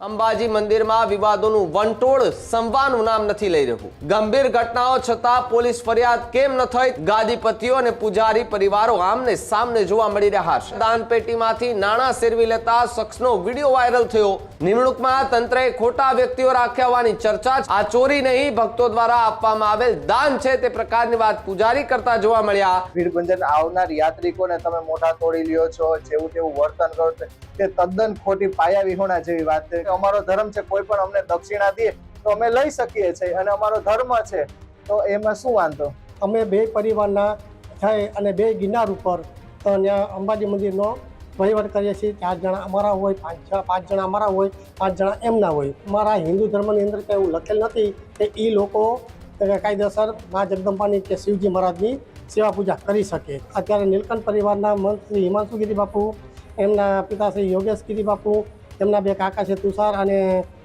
અંબાજી મંદિરમાં વિવાદોનું વંટોળ સંવાનું નામ નથી લઈ રહ્યું. ગંભીર ઘટનાઓ છતાં પોલીસ ફરિયાદ કેમ ન થઈ? ગાદીપતિઓ અને પૂજારી પરિવારો આમને સામને જોવા મળી રહ્યા છે. દાનપેટીમાંથી નાણાં સેરવી લેતા શખ્સનો વિડીયો વાયરલ થયો. નિમણૂકમાં તંત્રએ ખોટા વ્યક્તિઓ રાખ્યા હોવાની ચર્ચા. આ ચોરી નહીં, ભક્તો દ્વારા આપવામાં આવેલ દાન છે તે પ્રકારની વાત પૂજારી કરતા જોવા મળ્યા. ભીડભંજન આવનાર યાત્રિકોને તમે મોઢા તોડી લ્યો છો, જેવું તેવું વર્તન કરો છો, તે તદ્દન ખોટી પાયા વિહોણા જેવી વાત છે. અમારો ધર્મ છે, કોઈ પણ અમને દક્ષિણા દે તો અમે લઈ શકીએ છીએ અને અમારો ધર્મ છે, તો એમાં શું વાંધો? અમે બે પરિવારના થઈ અને બે ગિરનાર ઉપર તો ત્યાં અંબાજી મંદિરનો વહીવટ કરીએ છીએ. 4 જણા અમારા હોય, 5 જણા અમારા હોય, 5 જણા એમના હોય. અમારા હિન્દુ ધર્મની અંદર કંઈ એવું લખેલ નથી કે એ લોકો કાયદેસર મા જગદંબાની કે શિવજી મહારાજની સેવા પૂજા કરી શકે. અત્યારે નીલકંઠ પરિવારના મંત્રી હિમાંશુ ગિરી બાપુ, એમના પિતાશ્રી યોગેશ ગિરી બાપુ, એમના બે કાકા છે તુષાર અને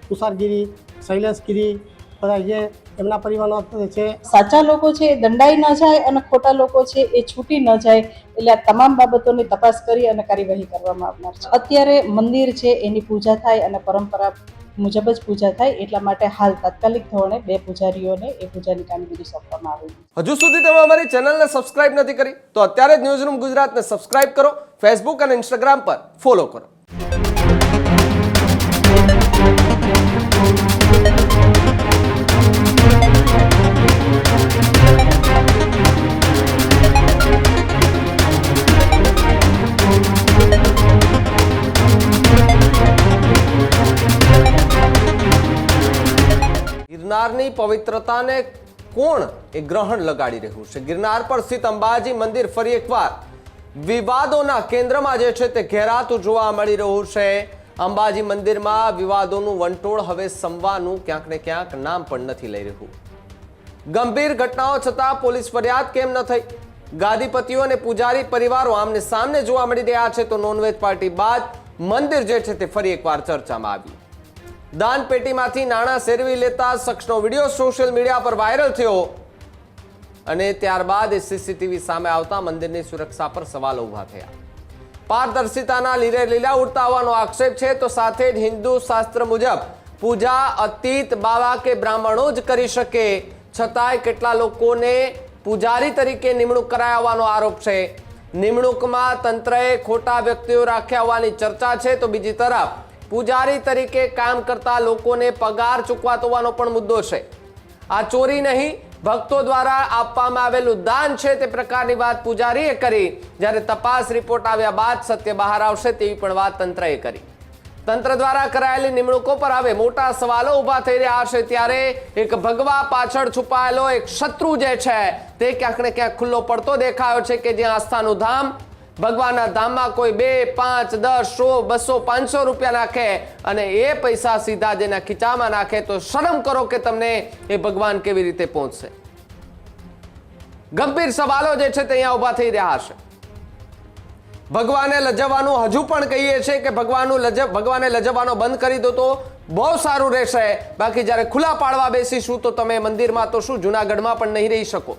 તુષારગીરી, શૈલેષગીરી, બધા જે એમના પરિવારનો છે. સાચા લોકો છે એ દંડાઈ ન જાય અને ખોટા લોકો છે એ છૂટી ન જાય, એટલે આ તમામ બાબતોની તપાસ કરી અને કાર્યવાહી કરવામાં આવનાર છે. અત્યારે મંદિર છે એની પૂજા થાય અને પરંપરા મુજબ જ પૂજા થાય, એટલા માટે હાલ તાત્કાલિક ધોરણે 2 પૂજારીઓને એ પૂજાની કામગીરી સોંપવામાં આવી. હજુ સુધી તમે અમારી ચેનલને સબસ્ક્રાઇબ નથી કરી તો અત્યારે જ ન્યૂઝરૂમ ગુજરાતને સબસ્ક્રાઇબ કરો. ફેસબુક અને ઇન્સ્ટાગ્રામ પર ફોલો કરો. ગિરનારની પવિત્રતાને કોણ એ ગ્રહણ લગાડી રહ્યું છે? ગિરનાર પર સ્થિત અંબાજી મંદિર ફરી એકવાર વિવાદોના કેન્દ્રમાં જે છે તે ઘેરાતું જોવા મળી રહ્યું છે. અંબાજી મંદિરમાં વિવાદોનું વંટોળ હવે સંવાનું ક્યાંક ને ક્યાંક નામ પણ નથી લઈ રહ્યું. ગંભીર ઘટનાઓ છતાં પોલીસ ફરિયાદ કેમ ન થઈ? ગાદીપતિઓ અને પૂજારી પરિવારો આમને સામને જોવા મળી રહ્યા છે. તો નોનવેજ પાર્ટી બાદ મંદિર જે છે તે ફરી એકવાર ચર્ચામાં આવ્યું. દાન પેટીમાંથી નાણાં સેરવી લેતા શખ્સનો વિડીયો સોશિયલ મીડિયા પર વાયરલ થયો અને ત્યારબાદ સીસીટીવી સામે આવતા મંદિરની સુરક્ષા પર સવાલો ઉભા થયા. પારદર્શિતાના લીરે લીલા ઉડતા હોવાનો આક્ષેપ છે, તો સાથે જ હિન્દુ શાસ્ત્ર મુજબ પૂજા અતીત બાવા કે બ્રાહ્મણો જ કરી શકે, છતાંય કેટલા લોકોને પૂજારી તરીકે નિમણૂક કરાયા હોવાનો આરોપ છે. નિમણૂકમાં તંત્રએ ખોટા વ્યક્તિઓ રાખ્યા હોવાની ચર્ચા છે, તો બીજી તરફ પૂજારી તરીકે કામ કરતા લોકોને પગાર ચૂકવાતો હોવાનો પણ મુદ્દો છે. આ ચોરી નહીં, ભક્તો દ્વારા આપવામાં આવેલું દાન છે તે પ્રકારની વાત પૂજારીએ કરી. જ્યારે તપાસ રિપોર્ટ આવ્યા બાદ સત્ય બહાર આવશે તેવી પણ વાત તંત્રએ કરી. તંત્ર દ્વારા કરાયેલી નિમણૂકો પર હવે મોટા સવાલો ઉભા થઈ રહ્યા છે. ત્યારે એક ભગવા પાછળ છુપાયેલો એક શત્રુ જે છે તે ક્યાંક ને ક્યાંક ખુલ્લો પડતો દેખાયો છે કે જ્યાં આસ્થાનું ધામ, ભગવાનના ધામમાં કોઈ 2, 5, 10, 100, 200, 500 રૂપિયા નાખે અને એ પૈસા સીધા જેના ખીચામાં નાખે, તો શરમ કરો કે તમને એ ભગવાન કેવી રીતે પહોંચશે? ગંભીર સવાલો જે છે તે અહીંયા ઉભા થઈ રહ્યા છે. ભગવાને લજવવાનું હજુ પણ કહીએ છીએ કે ભગવાને લજવવાનો બંધ કરી દો તો બહુ સારું રહેશે. બાકી જ્યારે ખુલ્લા પાડવા બેસીશું તો તમે મંદિરમાં તો શું જુનાગઢમાં પણ નહીં રહી શકો.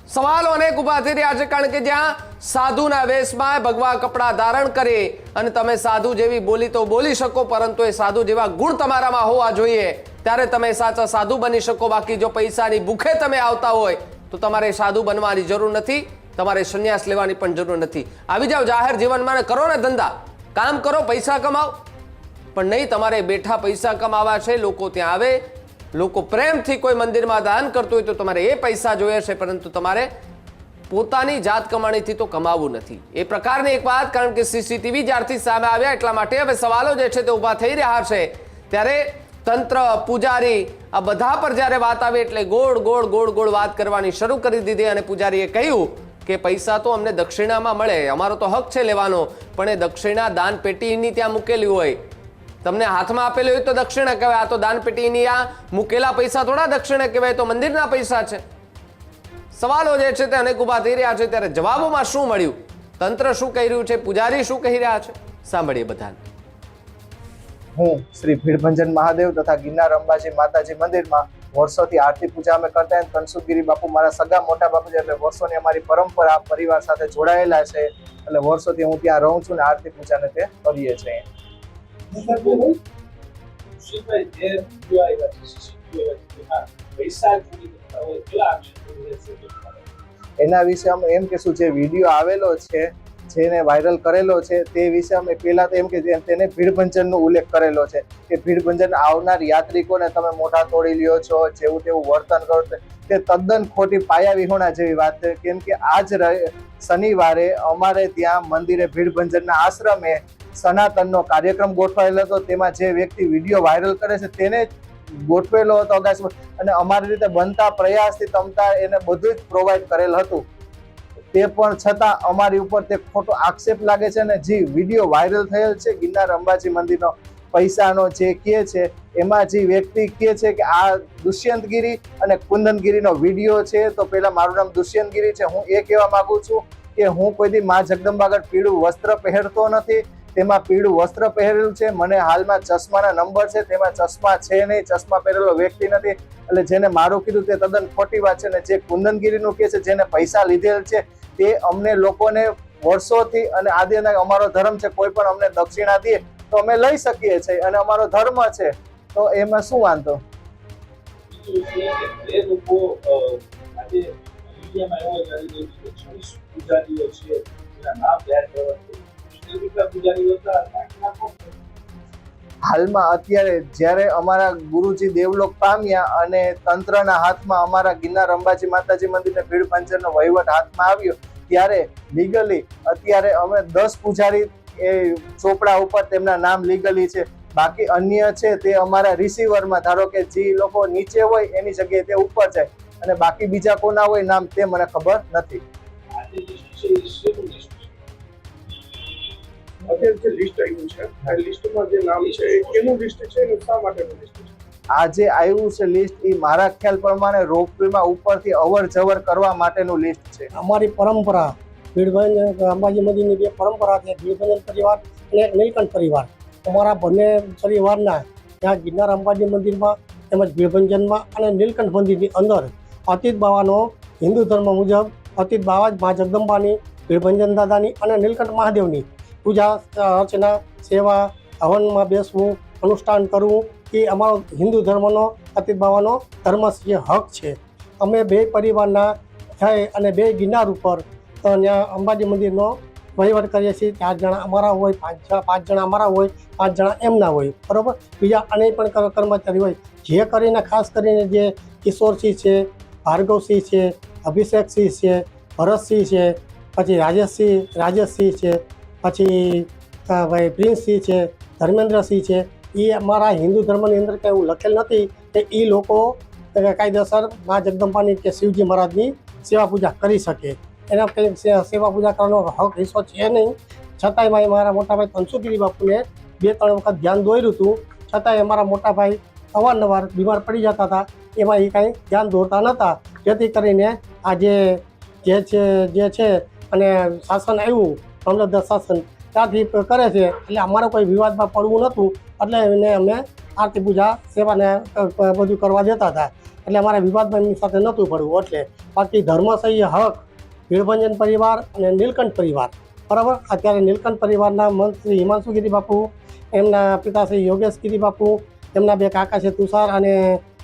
સવાલો અનેક ઉભા થઈ રહ્યા છે, કારણ કે જ્યાં સાધુના વેશમાં ભગવા કપડા ધારણ કરી અને તમે સાધુ જેવી બોલી તો બોલી શકો, પરંતુ એ સાધુ જેવા ગુણ તમારામાં હોવા જોઈએ, ત્યારે તમે સાચા સાધુ બની શકો. બાકી જો પૈસાની ભૂખે તમે આવતા હોય તો તમારે સાધુ બનવાની જરૂર નથી, તમારે સંન્યાસ લેવાની પણ જરૂર નથી. આવી જાઓ જાહેર જીવનમાં, કરો ને ધંધા, કામ કરો, પૈસા કમાઓ, પણ નહીં તમારે બેઠા પૈસા કમાવા છે. લોકો ત્યાં આવે, લોકો પ્રેમથી કોઈ મંદિરમાં દાન કરતું હોય તો તમારે એ પૈસા જોઈએ છે, પરંતુ તમારે પોતાની જાત કમાણીથી તો કમાવું નથી. એ પ્રકારની એક વાત, કારણ કે સીસીટીવી જ્યારથી સામે આવ્યા એટલા માટે હવે સવાલો જે છે તે ઊભા થઈ રહ્યા છે. ત્યારે તંત્ર, પૂજારી, આ બધા પર જ્યારે વાત આવી એટલે ગોળ ગોળ ગોળ ગોળ વાત કરવાની શરૂ કરી દીધી. અને પૂજારીએ કહ્યું કે પૈસા તો અમને દક્ષિણામાં મળે, અમારો તો હક છે લેવાનો, પણ એ દક્ષિણા દાન પેટીની ત્યાં મૂકેલી હોય, તમને હાથમાં આપેલું હોય તો દક્ષિણા કહેવાય. આ તો દાન પેટીની આ મૂકેલા પૈસા થોડા દક્ષિણા કહેવાય, તો મંદિરના પૈસા છે. સવાલો જે છે તે અનેક ઉભા થઈ રહ્યા છે. ત્યારે જવાબોમાં શું મળ્યું? તંત્ર શું કહી રહ્યું છે? પૂજારી શું કહી રહ્યા છે? સાંભળીએ બધાને. હું શ્રી ભીડભંજન મહાદેવ તથા ગિરનાર અંબાજી માતાજી મંદિરમાં વર્ષોથી આરતી પૂજા અમે કરતા. કનસુખગીરી બાપુ મારા સગા મોટા બાપુ છે, એટલે વર્ષોની અમારી પરંપરા પરિવાર સાથે જોડાયેલા છે, એટલે વર્ષોથી હું ત્યાં રહું છું ને આરતી પૂજાને તે કરીએ છીએ. એના વિશે અમે એમ કહેશું, જે વિડીયો આવેલો છે જેને વાયરલ કરેલો છે તે વિશે અમે પહેલા તો એમ કે તેને ભીડભંજનનો ઉલ્લેખ કરેલો છે કે ભીડભંજન આવનાર યાત્રિકોને તમે મોઢા તોડી લ્યો છો, જેવું તેવું વર્તન કરો છો, તે તદ્દન ખોટી પાયા વિહોણા જેવી વાત છે. કેમ કે આજ શનિવારે અમારે ત્યાં મંદિરે ભીડભંજનના આશ્રમે સનાતનનો કાર્યક્રમ ગોઠવાયેલો હતો. તેમાં જે વ્યક્તિ વિડીયો વાયરલ કરે છે તેને ગોઠવેલો હતો અગાશમાં, અને અમારી રીતે બનતા પ્રયાસથી તમતા એને બધું જ પ્રોવાઈડ કરેલ હતું. તે પણ છતાં અમારી ઉપર તે ખોટો આક્ષેપ લાગે છે. અને જે વિડીયો વાયરલ થયેલ છે ગિરનાર અંબાજી મંદિરનો પૈસાનો જે કહે છે, એમાં જે વ્યક્તિ કહે છે કે આ દુષ્યંતગીરી અને કુંદનગીરીનો વિડીયો છે, તો પહેલા મારું નામ દુષ્યંતગીરી છે. હું એ કહેવા માંગુ છું કે હું કોઈ દી મા જગદંબા આગળ પીળું વસ્ત્ર પહેરતો નથી. તેમાં પીળું વસ્ત્ર પહેરેલું છે. મને હાલમાં ચશ્માના નંબર છે, તેમાં ચશ્મા છે નહીં, ચશ્મા પહેરેલો વ્યક્તિ નથી. એટલે જેને મારું કીધું તે તદ્દન ખોટી વાત છે. ને જે કુંદનગીરીનું કહે છે, જેને પૈસા લીધેલ છે, તે અમને લોકોને વર્ષોથી અને આદિના અમારો ધર્મ છે, કોઈ પણ અમને દક્ષિણા દે તો અમે લઈ શકીએ છીએ અને અમારો ધર્મ છે, તો એમાં શું વાંધો? હાલમાં અત્યારે જ્યારે અમારા ગુરુજી દેવલોક પામ્યા અને તંત્રના હાથમાં અમારા ગિરનાર અંબાજી માતાજી મંદિરને ભીડભંજનનો વહીવટ હાથમાં આવ્યો, ત્યારે લીગલી અત્યારે અમે 10 પૂજારી એ ચોપડા ઉપર તેમના નામ લીગલી છે. બાકી અન્ય છે તે અમારા રિસીવરમાં, ધારો કે જે લોકો નીચે હોય એની જગ્યાએ તે ઉપર જાય, અને બાકી બીજા કોના હોય નામ તે મને ખબર નથી. અત્યારે જે લિસ્ટ આવ્યું છે, આ લિસ્ટમાં જે નામ છે એનું લિસ્ટ છે અને શા માટેનું લિસ્ટ છે? આ જે આવ્યું છે લિસ્ટ, એ મારા ખ્યાલ પ્રમાણે રોપવેમાં ઉપરથી અવર જવર કરવા માટેનું લિસ્ટ છે. અમારી પરંપરા ભીડભંજન અંબાજી મંદિરની બે પરંપરા છે, ભીડભંજન પરિવાર અને એક નીલકંઠ પરિવાર. અમારા બંને પરિવારના ત્યાં ગિરનાર અંબાજી મંદિરમાં તેમજ ભીડભંજનમાં અને નીલકંઠ મંદિરની અંદર અતીત બાવાનો હિન્દુ ધર્મ મુજબ અતીત બાવા જ મા જગદંબાની, ભીડભંજન દાદાની અને નીલકંઠ મહાદેવની પૂજા અર્ચના, સેવા, હવનમાં બેસવું, અનુષ્ઠાન કરવું એ અમારો હિન્દુ ધર્મનો અતીત બાવાનો ધર્મ છે, હક છે. અમે બે પરિવારના થઈ અને બે ગિરનાર ઉપર ત્યાં અંબાજી મંદિરનો વહીવટ કરીએ છીએ. 4 જણા અમારા હોય, 5 જણા અમારા હોય, 5 જણા એમના હોય, બરાબર. બીજા અને પણ કર્મચારી હોય. જે કરીને ખાસ કરીને જે કિશોરસિંહ છે, ભાર્ગવસિંહ છે, અભિષેકસિંહ છે, ભરતસિંહ છે, પછી રાજેશસિંહ છે, પછી ભાઈ પ્રિન્સસિંહ છે, ધર્મેન્દ્રસિંહ છે, એ અમારા હિન્દુ ધર્મની અંદર કંઈ એવું લખેલ નથી કે એ લોકો કાયદેસર મા જગદંબાની કે શિવજી મહારાજની સેવા પૂજા કરી શકે. એના કંઈ સેવા પૂજા કરવાનો હક હિસ્સો છે નહીં. છતાંય મારા મોટાભાઈ તનસુગીરી બાપુને 2-3 વખત ધ્યાન દોર્યું હતું, છતાંય અમારા મોટાભાઈ અવારનવાર બીમાર પડી જતા હતા. એમાં એ કાંઈ ધ્યાન દોરતા નહોતા, જેથી કરીને આ જે છે અને શાસન આવ્યું મામલતદાર શાસન ત્યાંથી કરે છે. એટલે અમારે કોઈ વિવાદમાં પડવું નહોતું, એટલે એને અમે આરતી પૂજા સેવાને બધું કરવા દેતા હતા. એટલે અમારે વિવાદમાં એમની સાથે નહોતું પડવું. એટલે બાકી ધર્મસહી હક ભીડભંજન પરિવાર અને નીલકંઠ પરિવાર, બરાબર. અત્યારે નીલકંઠ પરિવારના મંત્રી હિમાંશુગીરી બાપુ, એમના પિતાશ્રી યોગેશગીરી બાપુ, એમના 2 કાકા છે તુષાર અને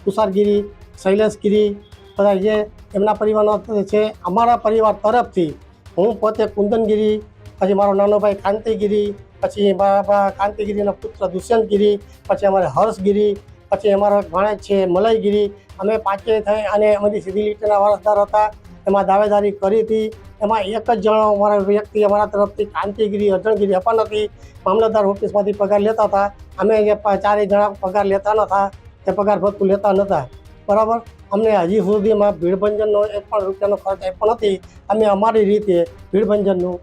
તુષારગીરી, શૈલેષગીરી, બધા જે એમના પરિવારનો છે. અમારા પરિવાર તરફથી હું પોતે કુંદનગીરી, પછી મારો નાનો ભાઈ કાંતિગીરી, પછી મારા કાંતિગીરીનો પુત્ર દુષ્યંતગીરી, પછી અમારે હર્ષગીરી, પછી અમારો ભાણેજ છે મલયગીરી. અમે 5 થઈ અને અમારી સીધી લીટીના વારસદાર હતા. એમાં દાવેદારી કરી હતી. એમાં એક જ જણો અમારા વ્યક્તિ અમારા તરફથી કાંતિગીરી અર્જણગીરી અપાન હતી, મામલતદાર ઓફિસમાંથી પગાર લેતા હતા. અમે 4 જણા પગાર લેતા નહોતા, તે પગાર ભથ્થું લેતા નહોતા, બરાબર. અમને હજી સુધીમાં ભીડભંજનનો 1 પણ રૂપિયાનો ખર્ચ આપ્યો નથી. અમે અમારી રીતે ભીડભંજનનું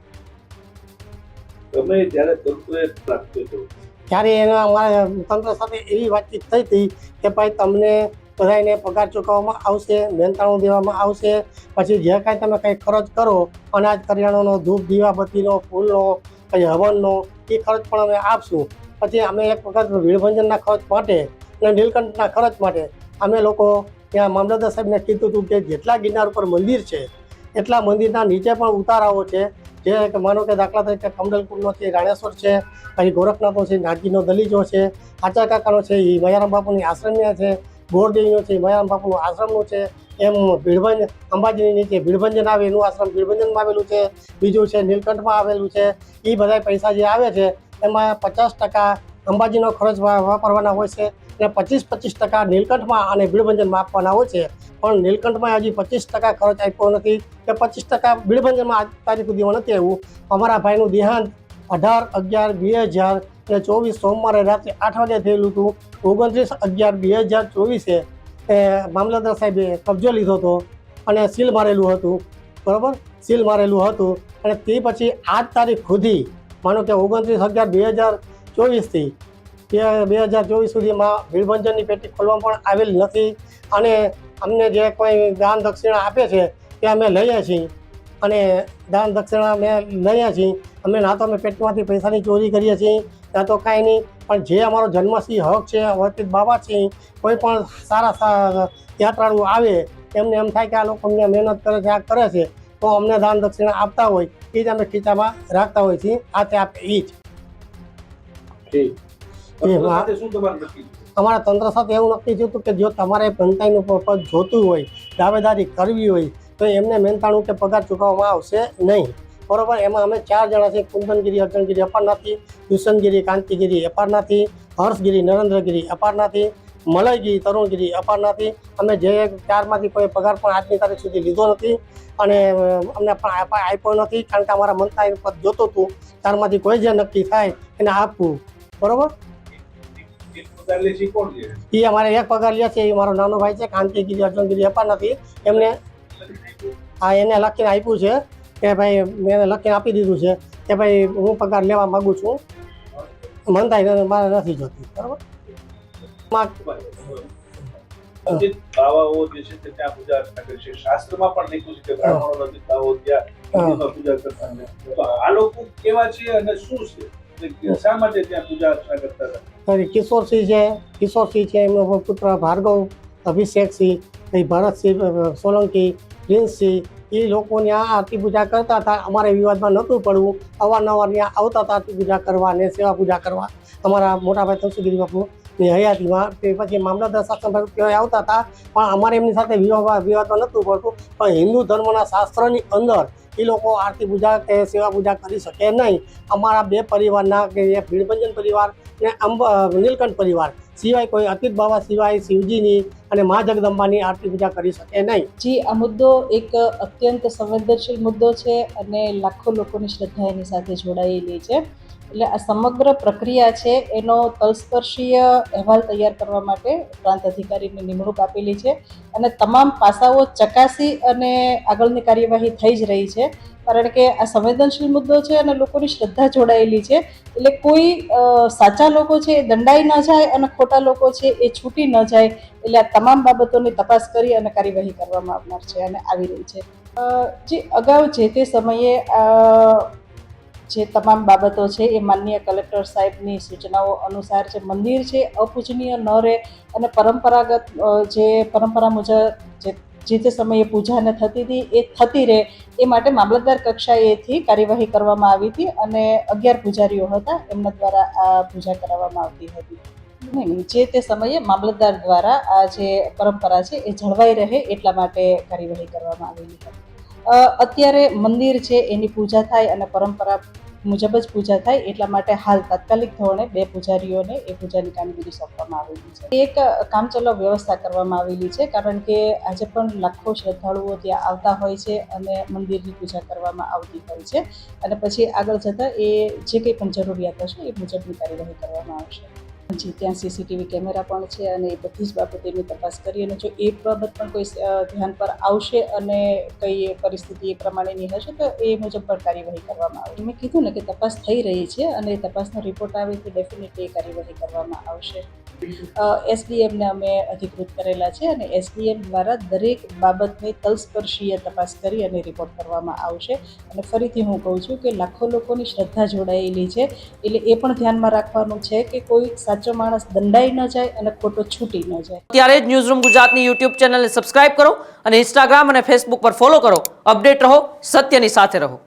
ત્યારે એના અમારા તંત્ર સાથે એવી વાતચીત થઈ હતી કે ભાઈ તમને બધાને પગાર ચૂકવવામાં આવશે, મહેનતાણું દેવામાં આવશે, પછી જે કાંઈ તમે કંઈ ખર્ચ કરો, અનાજ કરિયાણાનો, ધૂપ દીવાબત્તીનો, ફૂલનો, પછી હવનનો, એ ખર્ચ પણ અમે આપશું. પછી અમે એક વખત ભીડભંજનના ખર્ચ માટે અને નીલકંઠના ખર્ચ માટે અમે લોકો ત્યાં મામલતદાર સાહેબને કીધું હતું કે જેટલા ગિરનાર ઉપર મંદિર છે એટલા મંદિરના નીચે પણ ઉતારાઓ છે, જે કે માનો કે દાખલા તરીકે કમડલપુરનો છે, રાણેશ્વર છે, પછી ગોરખનાથનો છે, નાગજીનો દલીજો છે, આચા કાકાનો છે એ મયારામ બાપુની આશ્રમ્ય છે, ગોરદેવીનો છે મયારામ બાપુનું આશ્રમનું છે, એમ ભીડભંજ અંબાજીની નીચે ભીડભંજન આવે એનું આશ્રમ ભીડભંજનમાં આવેલું છે, બીજું છે નીલકંઠમાં આવેલું છે. એ બધા પૈસા જે આવે છે એમાં 50% અંબાજીનો ખર્ચ વાપરવાના હોય છે અને 25% નીલકંઠમાં અને ભીડભંજનમાં આપવાના હોય છે. પણ નીલકંઠમાં હજી 25% ખર્ચ આપ્યો નથી કે 25% ભીડભંજનમાં આજ તારીખ સુધીમાં નથી આવ્યું. અમારા ભાઈનું દેહાંત 18/11/2024 સોમવારે રાત્રે 8 વાગે થયેલું હતું. 29/11/2024 મામલતદાર સાહેબે કબજો લીધો હતો અને સીલ મારેલું હતું, બરાબર, સીલ મારેલું હતું. અને તે પછી આજ તારીખ સુધી માનો કે 29/11/2024 2024 સુધીમાં ભીડભંજનની પેટી ખોલવામાં પણ આવેલ નથી. અને અમને જે કોઈ દાન દક્ષિણા આપે છે તે અમે લઈએ છીએ અને દાન દક્ષિણા અમે લઈએ છીએ. અમે ના તો અમે પેટમાંથી પૈસાની ચોરી કરીએ છીએ ના તો કાંઈ નહીં, પણ જે અમારો જન્મસિંહ હક છે, વર્તિત બાબા છે, કોઈ પણ સારા યાત્રાળુ આવે એમને એમ થાય કે આ લોકો અમને મહેનત કરે છે, આ કરે છે, તો અમને દાન દક્ષિણા આપતા હોય એ જ અમે ખીચામાં રાખતા હોઈએ છીએ. આ તે આપે એ જ અમારા તંત્ર સાથે એવું નક્કી થયું હતું કે જો તમારે પંચાયતનું પદ જોતું હોય, દાવેદારી કરવી હોય તો એમને મહેનતાણું કે પગાર ચૂકવવામાં આવશે નહીં, બરોબર. એમાં અમે 4 જણા છીએ, કુંદનગીરી અર્જુનગીરી અપારનાથી, દુષ્યંતગીરી કાંતિગીરી અપારનાથી, હર્ષગીરી નરેન્દ્રગીરી અપારનાથી, મલયગીરી તરુણગીરી અપારનાથી. અમે જે 4માંથી કોઈ પગાર પણ આજની તારીખ સુધી લીધો નથી અને અમને પણ આપ્યો નથી, કારણ કે અમારા મંત્રાલયનું પદ જોતું હતું. 4માંથી કોઈ જે નક્કી થાય એને આપવું, બરોબર. એ અમારે એક પગાર લે છે, એ મારો નાનો ભાઈ છે કાંતિગીરી અર્જુનગીરી અપારનાથી. એમને એને લખીને આપ્યું છે કે ભાઈ મેં લખીને આપી દીધું છે કે ભાઈ હું પગાર લેવા માગું છું, મંતાઈ મારે નથી જોતી, બરાબર. બાવાઓ જે છે તે ત્યાં પૂજા અર્ચના કરે છે. શાસ્ત્રમાં પણ લખ્યું છે કે બ્રાહ્મણો નથી બાવાઓ ત્યાં પૂજા કરતા નથી. તો આ લોકો કેવા છે અને શું છે, શા માટે ત્યાં પૂજા અર્ચના કરતા હતા? કિશોરસિંહ છે, એમનો પુત્ર ભાર્ગવ અભિષેકસિંહ, પછી ભરતસિંહ સોલંકી, પ્રિન્સસિંહ, એ લોકો ત્યાં આરતી પૂજા કરતા હતા. અમારે વિવાદમાં નહોતું પડવું, અવારનવાર ત્યાં આવતા હતા આરતી પૂજા કરવા અને સેવા પૂજા કરવા અમારા મોટાભાઈ તનસુગીરી બાપુની હયાતીમાં. તે પછી મામલતદાર શાસનભાઈ ત્યાં આવતા હતા, પણ અમારે એમની સાથે વિવાદમાં નહોતું પડતું. પણ હિન્દુ ધર્મના શાસ્ત્રની અંદર એ લોકો આરતી પૂજા કે સેવા પૂજા કરી શકે નહીં. અમારા 2 પરિવારના કે ભીડભંજન પરિવાર ને નીલકંઠ પરિવાર સિવાય કોઈ અતિત બાબા સિવાય શિવજીની અને મા જગદંબાની આરતી પૂજા કરી શકે નહીં. જી, આ મુદ્દો એક અત્યંત સંવેદનશીલ મુદ્દો છે અને લાખો લોકોની શ્રદ્ધા એની સાથે જોડાયેલી છે. એટલે આ સમગ્ર પ્રક્રિયા છે એનો તલસ્પર્શીય અહેવાલ તૈયાર કરવા માટે પ્રાંત અધિકારીની નિમણૂક આપેલી છે અને તમામ પાસાઓ ચકાસી અને આગળની કાર્યવાહી થઈ જ રહી છે. કારણ કે આ સંવેદનશીલ મુદ્દો છે અને લોકોની શ્રદ્ધા જોડાયેલી છે. એટલે કોઈ સાચા લોકો છે એ દંડાઈ ન જાય અને ખોટા લોકો છે એ છૂટી ન જાય. એટલે આ તમામ બાબતોની તપાસ કરી અને કાર્યવાહી કરવામાં આવનાર છે અને આવી રહી છે. જે અગાઉ જે તે સમયે જે તમામ બાબતો છે એ માનનીય કલેક્ટર સાહેબની સૂચનાઓ અનુસાર જે મંદિર છે અપૂજનીય ન રહે અને પરંપરાગત જે પરંપરા મુજબ જે તે સમયે પૂજાને થતી હતી એ થતી રહે એ માટે મામલતદાર કક્ષાએથી કાર્યવાહી કરવામાં આવી હતી અને 11 પૂજારીઓ હતા એમના દ્વારા આ પૂજા કરાવવામાં આવતી હતી. નહીં, જે તે સમયે મામલતદાર દ્વારા આ જે પરંપરા છે એ જળવાઈ રહે એટલા માટે કાર્યવાહી કરવામાં આવેલી હતી. અત્યારે મંદિર છે એની પૂજા થાય અને પરંપરા મુજબ જ પૂજા થાય એટલા માટે હાલ તાત્કાલિક ધોરણે 2 પૂજારીઓને એ પૂજાની કામગીરી સોંપવામાં આવેલી છે. એક કામચલાઉ વ્યવસ્થા કરવામાં આવેલી છે, કારણ કે આજે પણ લાખો શ્રદ્ધાળુઓ ત્યાં આવતા હોય છે અને મંદિરની પૂજા કરવામાં આવતી હોય છે અને પછી આગળ જતાં એ જે કંઈ પણ જરૂરિયાત હશે એ મુજબની કાર્યવાહી કરવામાં આવશે. જી, ત્યાં સીસીટીવી કેમેરા પણ છે અને એ બધી જ બાબતોની તપાસ કરી અને જો એ બાબત પણ કોઈ ધ્યાન પર આવશે અને કઈ પરિસ્થિતિ એ પ્રમાણેની હશે તો એ મુજબ પણ કાર્યવાહી કરવામાં આવશે. મેં કીધું ને કે તપાસ થઈ રહી છે અને તપાસનો રિપોર્ટ આવે તો ડેફિનેટલી કાર્યવાહી કરવામાં આવશે. એસડીએમને અમે અધિકૃત કરેલા છે અને એસડીએમ દ્વારા દરેક બાબતની તલસ્પર્શીય તપાસ કરી અને રિપોર્ટ કરવામાં આવશે. અને ફરીથી હું કહું છું કે લાખો લોકોની શ્રદ્ધા જોડાયેલી છે એટલે એ પણ ધ્યાનમાં રાખવાનું છે કે કોઈ સાચો માણસ દંડાઈ ન જાય અને ખોટો છૂટી ન જાય. ત્યારે જ ન્યૂઝરૂમ ગુજરાતની યુટ્યુબ ચેનલને સબસ્ક્રાઇબ કરો અને ઇન્સ્ટાગ્રામ અને ફેસબુક પર ફોલો કરો. અપડેટ રહો, સત્યની સાથે રહો.